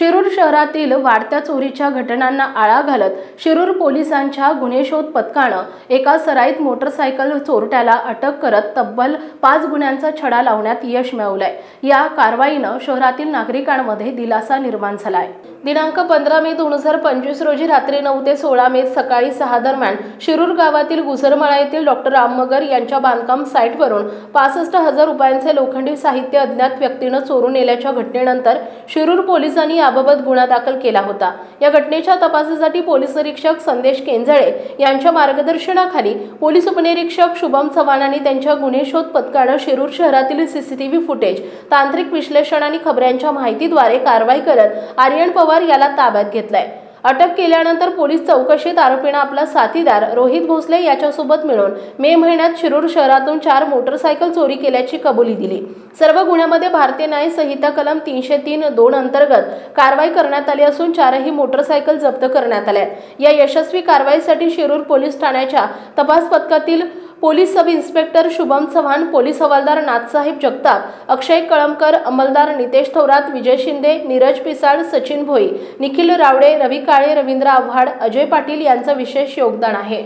शिरूर शहरातील वाढत्या चोरीच्या घटनांना आळा घालत शिरूर पोलिसांच्या गुन्हे शोध पथकानं एका सराईत मोटरसायकल चोरट्याला अटक करत तब्बल 5 गुन्ह्यांचा छडा लावण्यात यश मिळवलंय। या कारवाईनं शहरातील नागरिकांमध्ये दिलासा निर्माण झालाय। दिनांक 15 मे 2025 रोजी रात्री 9 ते 16 मे सकाळी 6 दरम्यान शिरूर गावातील गुजरमळा येथील डॉक्टर राम मगर यांच्या बांधकाम साईटवरून 65,000 रुपयांचे लोखंडी साहित्य अज्ञात व्यक्तीनं चोरून नेल्याच्या घटनेनंतर शिरूर पोलिसांनी याबाबत गुन्हा दाखल केला होता। या घटनेच्या तपासासाठी पोलीस निरीक्षक संदेश केंजळे यांच्या मार्गदर्शनाखाली पोलीस उपनिरीक्षक शुभम चव्हाण आणि त्यांच्या गुन्हे शोध पथकानं शिरूर शहरातील सीसीटीव्ही फुटेज, तांत्रिक विश्लेषण आणि खबऱ्यांच्या माहितीद्वारे कारवाई करत आर्यन पवार याला ताब्यात घेतलाय। अटक केल्यानंतर पोलीस चौकशीत आरोपीने आपला साथीदार रोहित भोसले याच्यासोबत मिळून मे महिन्यात शिरूर शहरातून 4 मोटरसायकल चोरी केल्याची कबुली दिली। सर्व गुन्ह्यामध्ये भारतीय न्याय संहिता कलम 303(2) अंतर्गत कारवाई करण्यात आली असून 4ही मोटरसायकल जप्त करण्यात आल्या। या यशस्वी कारवाईसाठी शिरूर पोलीस ठाण्याच्या तपास पथकातील police sub inspector Shubham Chavan, police हवालदार नाथसाहेब जगताप, अक्षय कळमकर, अंमलदार नितेश थोरात, विजय शिंदे, नीरज पिसाळ, सचिन भोई, निखिल रावडे, रवी काळे, रवींद्र आव्हाड, अजय पाटील यांचं विशेष योगदान आहे।